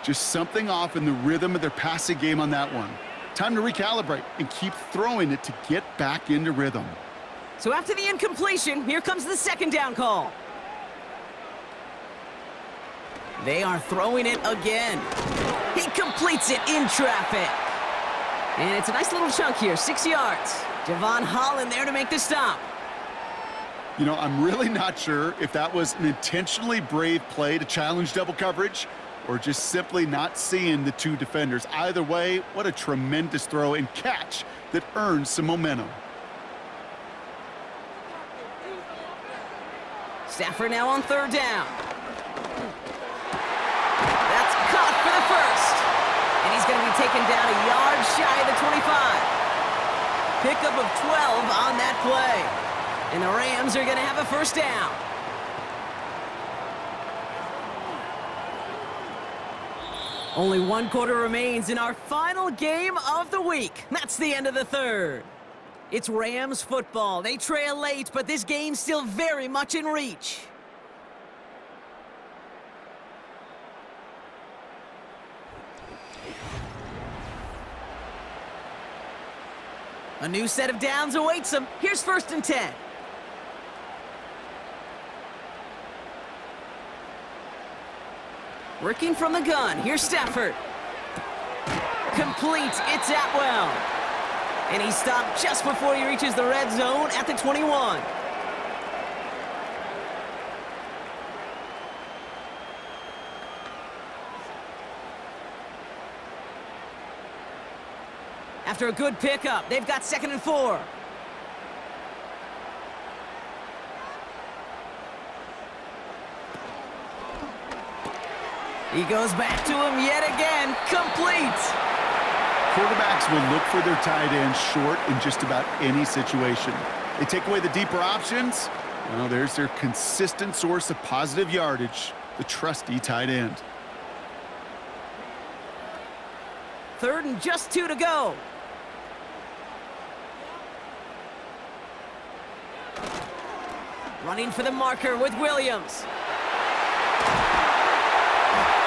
C: Just something off in the rhythm of their passing game on that one. Time to recalibrate and keep throwing it to get back into rhythm.
B: So after the incompletion, here comes the second down call. They are throwing it again. He completes it in traffic. And it's a nice little chunk here, 6 yards. Javon Holland there to make the stop.
C: You know, I'm really not sure if that was an intentionally brave play to challenge double coverage or just simply not seeing the two defenders. Either way, what a tremendous throw and catch that earns some momentum.
B: Stafford now on third down. That's caught for the first. And he's going to be taken down a yard shy of the 25. Pickup of 12 on that play. And the Rams are going to have a first down. Only 1 quarter remains in our final game of the week. That's the end of the third. It's Rams football. They trail late, but this game's still very much in reach. A new set of downs awaits them. Here's first and 10. Working from the gun. Here's Stafford. Complete. It's Atwell. And he stopped just before he reaches the red zone at the 21. After a good pickup, they've got 2nd and 4. He goes back to him yet again. Complete.
C: Quarterbacks will look for their tight end short in just about any situation. They take away the deeper options. Well, there's their consistent source of positive yardage, the trusty tight end.
B: 3rd and just 2 to go. Running for the marker with Williams.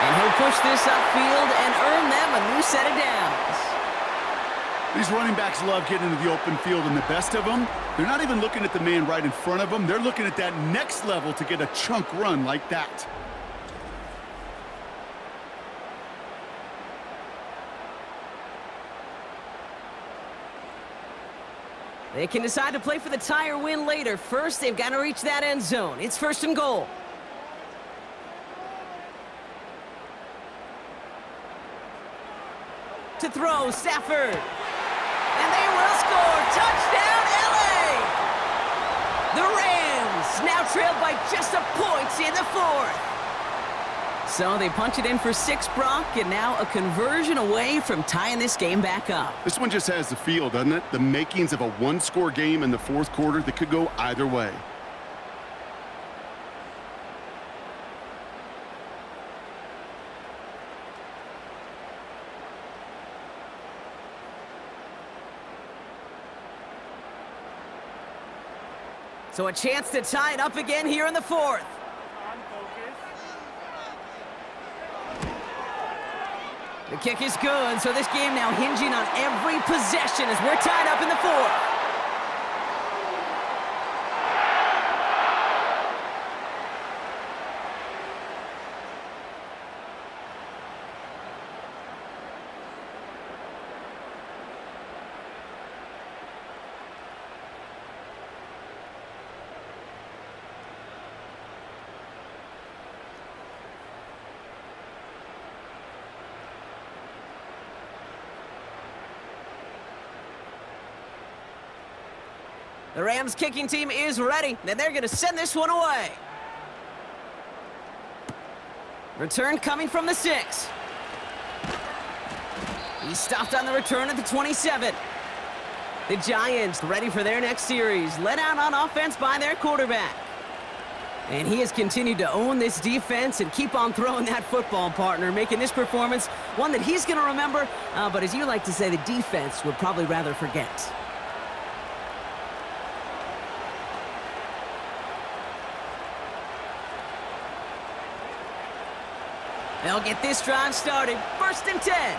B: And he'll push this upfield and earn them a new set of downs.
C: These running backs love getting into the open field, and the best of them, they're not even looking at the man right in front of them. They're looking at that next level to get a chunk run like that.
B: They can decide to play for the tie or win later. First, they've got to reach that end zone. It's 1st and goal. To throw, Stafford. And they will score. Touchdown, LA! The Rams Rams now trailed by just a point in the fourth. So they punch it in for 6, Brock, and now a conversion away from tying this game back up.
C: This one just has the feel, doesn't it? The makings of a one-score game in the fourth quarter that could go either way.
B: So a chance to tie it up again here in the fourth. The kick is good, so this game now hinging on every possession as we're tied up in the fourth. The Rams kicking team is ready, and they're going to send this one away. Return coming from the 6. He stopped on the return at the 27. The Giants ready for their next series, led out on offense by their quarterback. And he has continued to own this defense and keep on throwing that football, partner, making this performance one that he's going to remember, but as you like to say, the defense would probably rather forget. They'll get this drive started. 1st and 10.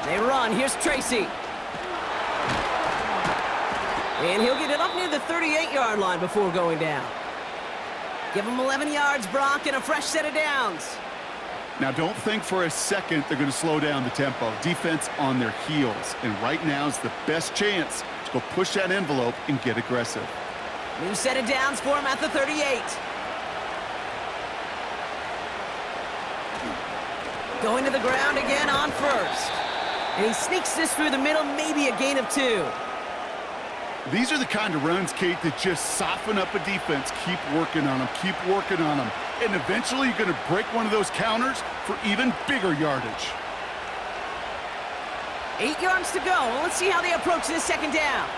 B: They run. Here's Tracy. And he'll get it up near the 38-yard line before going down. Give him 11 yards, Brock, and a fresh set of downs.
C: Now, don't think for a second they're going to slow down the tempo. Defense on their heels. And right now is the best chance to go push that envelope and get aggressive.
B: New set of downs for him at the 38. Going to the ground again on 1st. And he sneaks this through the middle, maybe a gain of 2.
C: These are the kind of runs, Kate, that just soften up a defense. Keep working on them, keep working on them. And eventually you're going to break one of those counters for even bigger yardage.
B: 8 yards to go. Let's see how they approach this 2nd down.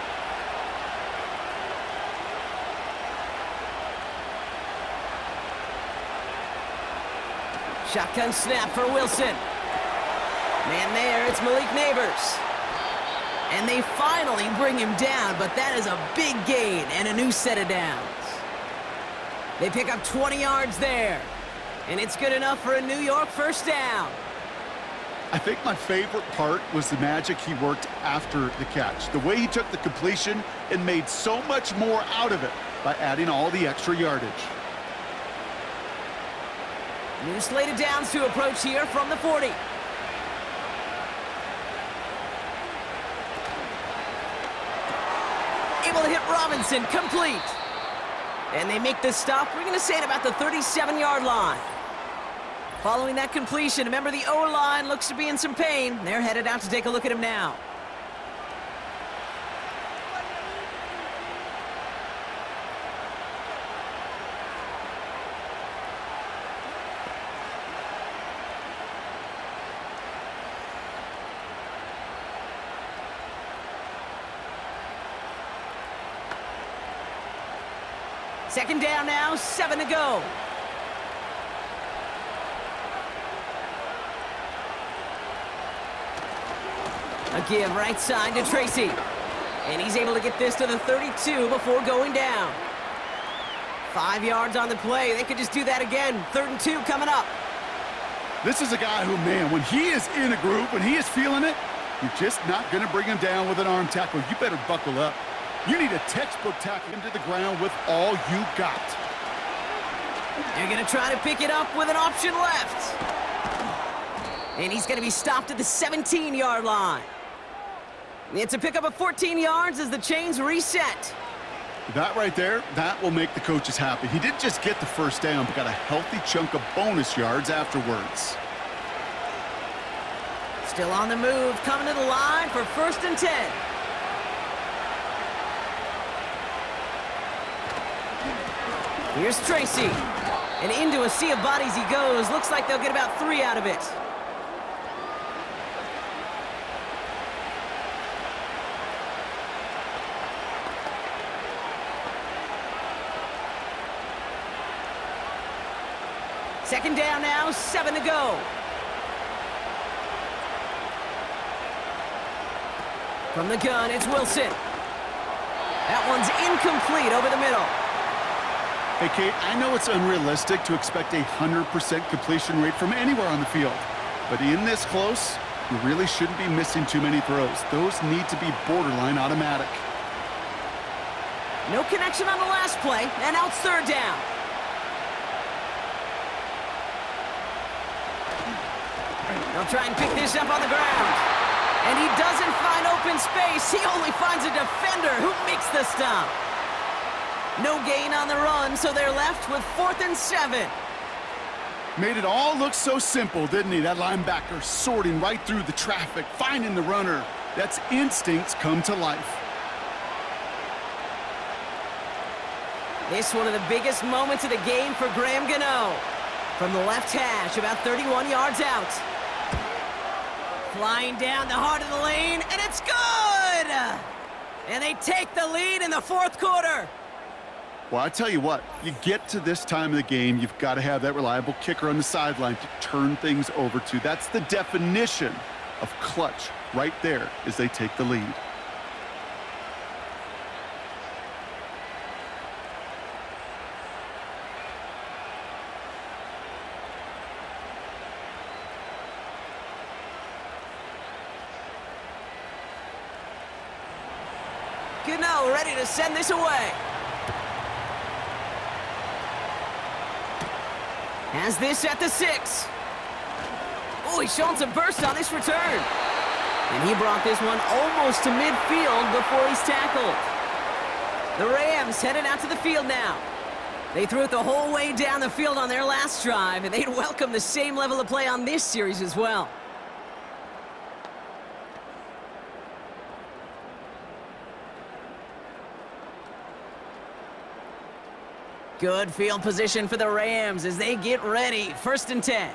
B: Shotgun snap for Wilson. Man there, it's Malik Neighbors. And they finally bring him down, but that is a big gain and a new set of downs. They pick up 20 yards there. And it's good enough for a New York 1st down.
C: I think my favorite part was the magic he worked after the catch. The way he took the completion and made so much more out of it by adding all the extra yardage.
B: New slate of downs to approach here from the 40. Able to hit Robinson, complete. And they make this stop, we're going to say, at about the 37-yard line. Following that completion, remember the O-line looks to be in some pain. They're headed out to take a look at him now. Second down now, 7 to go. A give right side to Tracy. And he's able to get this to the 32 before going down. 5 yards on the play. They could just do that again. 3rd and 2 coming up.
C: This is a guy who, man, when he is in a group, when he is feeling it, you're just not going to bring him down with an arm tackle. You better buckle up. You need a textbook tackle him to the ground with all you got.
B: They're going to try to pick it up with an option left. And he's going to be stopped at the 17-yard line. It's a pickup of 14 yards as the chains reset.
C: That right there, that will make the coaches happy. He didn't just get the 1st down, but got a healthy chunk of bonus yards afterwards.
B: Still on the move, coming to the line for 1st and 10. Here's Tracy. And into a sea of bodies he goes. Looks like they'll get about 3 out of it. Second down now, 7 to go. From the gun, it's Wilson. That one's incomplete over the middle.
C: Hey, Kate, I know it's unrealistic to expect a 100% completion rate from anywhere on the field. But in this close, you really shouldn't be missing too many throws. Those need to be borderline automatic.
B: No connection on the last play, and now it's third down. They'll try and pick this up on the ground. And he doesn't find open space. He only finds a defender who makes the stop. No gain on the run, so they're left with 4th and 7.
C: Made it all look so simple, didn't he? That linebacker sorting right through the traffic, finding the runner. That's instincts come to life.
B: This one of the biggest moments of the game for Graham Gano. From the left hash, about 31 yards out. Flying down the heart of the lane, and it's good! And they take the lead in the 4th quarter.
C: Well, I tell you what, you get to this time of the game, you've got to have that reliable kicker on the sideline to turn things over to. That's the definition of clutch right there as they take the lead.
B: Gano ready to send this away. Has this at the 6. Oh, he's showing some burst on this return. And he brought this one almost to midfield before he's tackled. The Rams headed out to the field now. They threw it the whole way down the field on their last drive, and they'd welcome the same level of play on this series as well. Good field position for the Rams as they get ready. 1st and 10.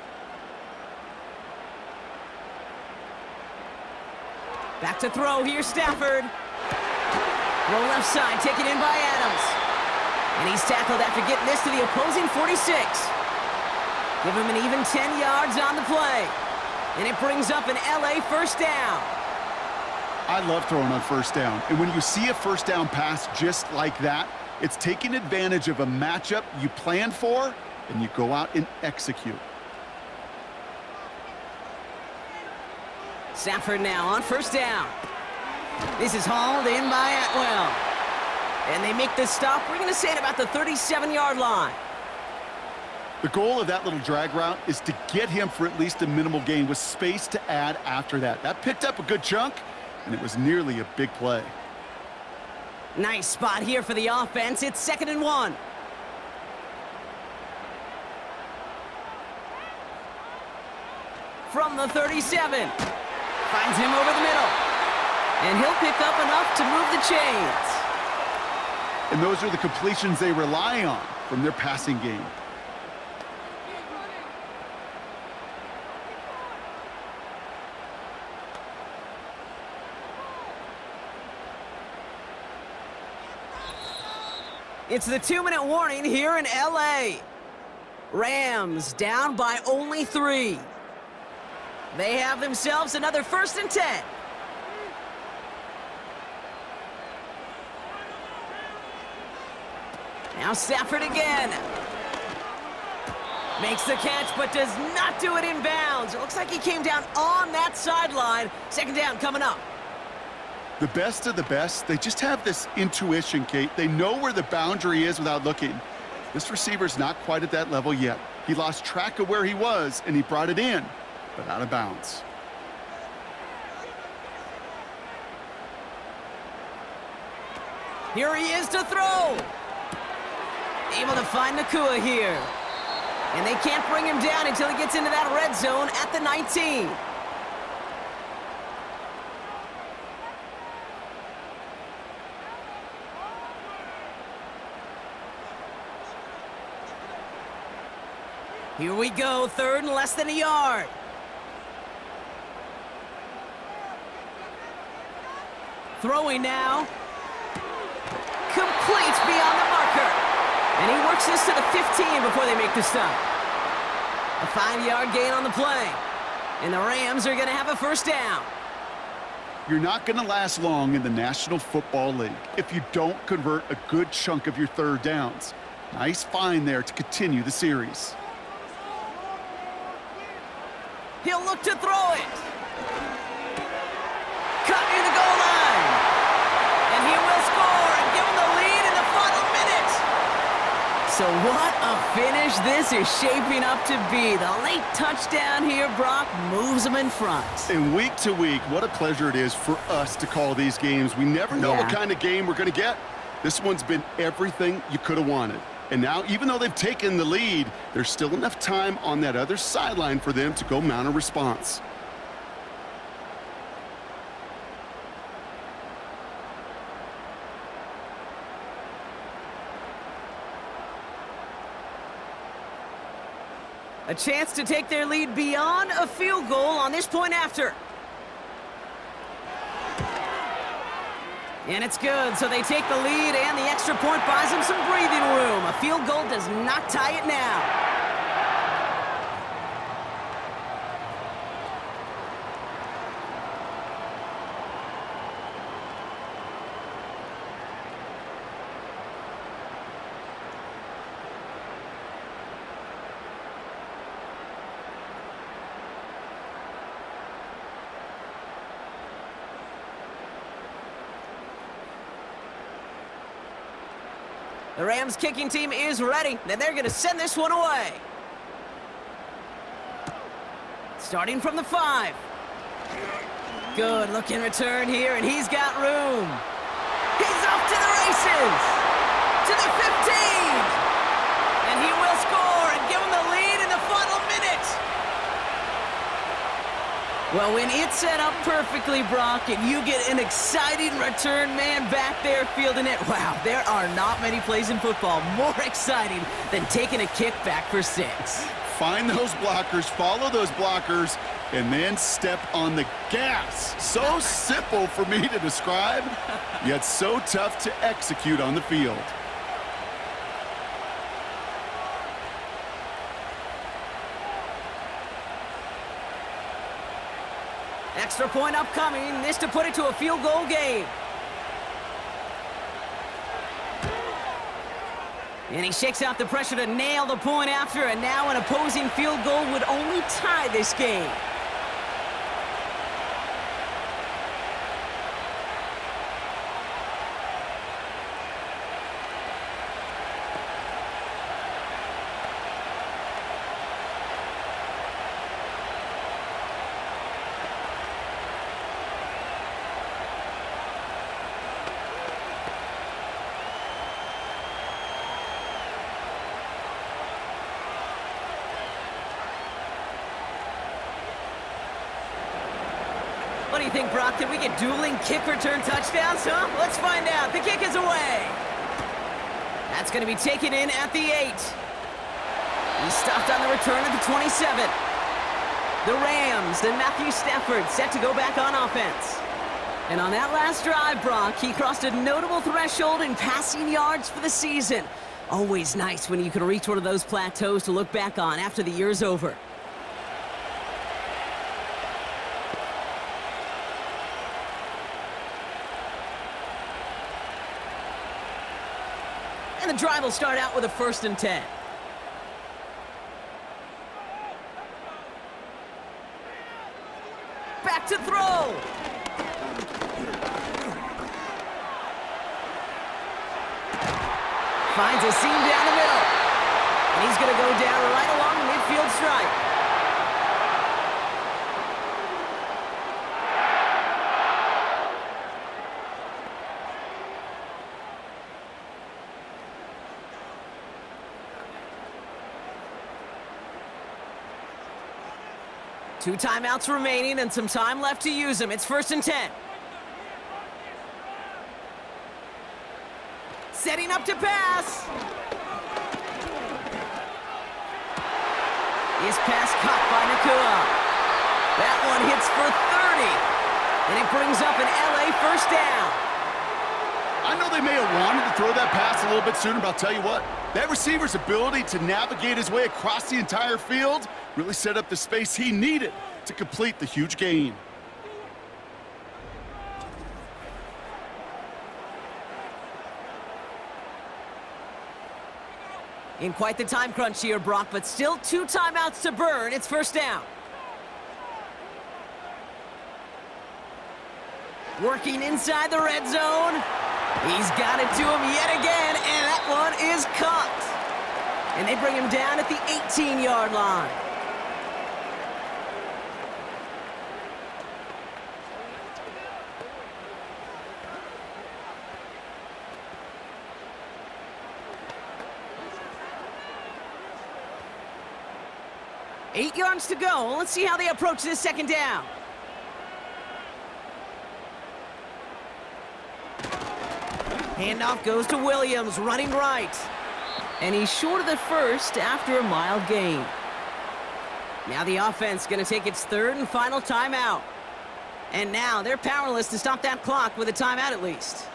B: Back to throw here, Stafford. Throw left side, taken in by Adams. And he's tackled after getting this to the opposing 46. Give him an even 10 yards on the play. And it brings up an LA 1st down.
C: I love throwing on 1st down. And when you see a 1st down pass just like that, it's taking advantage of a matchup you planned for, and you go out and execute.
B: Stafford now on 1st down. This is hauled in by Atwell. And they make this stop. We're going to say at about the 37-yard line.
C: The goal of that little drag route is to get him for at least a minimal gain with space to add after that. That picked up a good chunk, and it was nearly a big play.
B: Nice spot here for the offense. It's 2nd and 1. From the 37. Finds him over the middle. And he'll pick up enough to move the chains.
C: And those are the completions they rely on from their passing game.
B: It's the 2-minute warning here in LA. Rams down by only 3. They have themselves another 1st and 10. Now Stafford again. Makes the catch, but does not do it in bounds. It looks like he came down on that sideline. 2nd down coming up.
C: The best of the best, they just have this intuition, Kate. They know where the boundary is without looking. This receiver's not quite at that level yet. He lost track of where he was, and he brought it in, but out of bounds.
B: Here he is to throw. Able to find Nakua here. And they can't bring him down until he gets into that red zone at the 19. Here we go, third and less than a yard. Throwing now. Completes beyond the marker. And he works this to the 15 before they make the stop. A 5-yard gain on the play. And the Rams are going to have a first down.
C: You're not going to last long in the National Football League if you don't convert a good chunk of your third downs. Nice find there to continue the series.
B: He'll look to throw it. Cut near the goal line. And he will score and give him the lead in the final minute. So what a finish this is shaping up to be. The late touchdown here, Brock, moves them in front.
C: And week to week, what a pleasure it is for us to call these games. We never know what kind of game we're going to get. This one's been everything you could have wanted. And now, even though they've taken the lead, there's still enough time on that other sideline for them to go mount a response.
B: A chance to take their lead beyond a field goal on this point after. And it's good, so they take the lead, and the extra point buys them some breathing room. A field goal does not tie it now. The Rams kicking team is ready, and they're going to send this one away. Starting from the 5. Good looking return here, and he's got room. He's off to the races. To the 15. And he will score and give him the lead in the final minute. Well, when it's set up perfectly, Brock, and you get an exciting return man back there fielding it, wow, there are not many plays in football more exciting than taking a kick back for 6.
C: Find those blockers, follow those blockers, and then step on the gas. So simple for me to describe, yet so tough to execute on the field.
B: Extra point upcoming, this to put it to a field goal game. And he shakes out the pressure to nail the point after, and now an opposing field goal would only tie this game. What do you think, Brock? Can we get dueling kick return touchdowns, huh? Let's find out. The kick is away. That's going to be taken in at the 8. He stopped on the return at the 27. The Rams and Matthew Stafford set to go back on offense. And on that last drive, Brock, he crossed a notable threshold in passing yards for the season. Always nice when you can reach one of those plateaus to look back on after the year's over. And the drive will start out with a 1st and 10. Back to throw. Finds a seam down the middle. And he's going to go down right along the midfield stripe. Two timeouts remaining and some time left to use them. It's 1st and 10. Setting up to pass. His pass caught by Nakua. That one hits for 30. And it brings up an LA first down.
C: I know they may have wanted to throw that pass a little bit sooner, but I'll tell you what, that receiver's ability to navigate his way across the entire field really set up the space he needed to complete the huge gain.
B: In quite the time crunch here, Brock, but still 2 timeouts to burn. It's first down. Working inside the red zone. He's got it to him yet again, and that one is caught. And they bring him down at the 18-yard line. Eight yards to go. Let's see how they approach this second down. Handoff goes to Williams, running right. And he's short of the first after a mild gain. Now the offense going to take its third and final timeout. And now they're powerless to stop that clock with a timeout at least.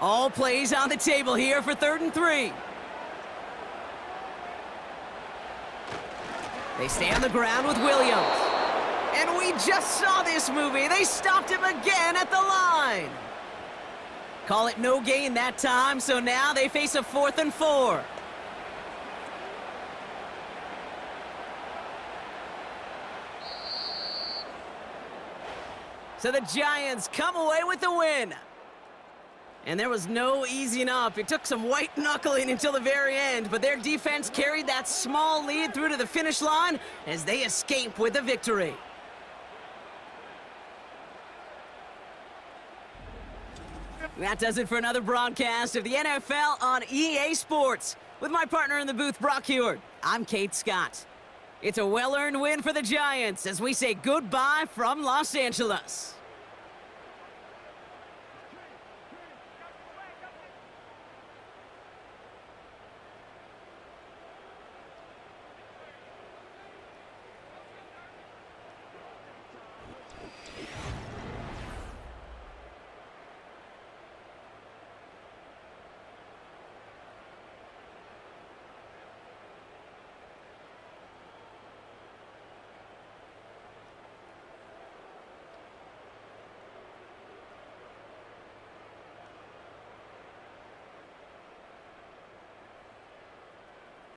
B: All plays on the table here for 3rd and 3. They stay on the ground with Williams. And we just saw this movie. They stopped him again at the line. Call it no gain that time, so now they face a 4th and 4. So the Giants come away with the win. And there was no easing up. It took some white knuckling until the very end, but their defense carried that small lead through to the finish line as they escape with a victory. That does it for another broadcast of the NFL on EA Sports. With my partner in the booth, Brock Heward, I'm Kate Scott. It's a well-earned win for the Giants as we say goodbye from Los Angeles.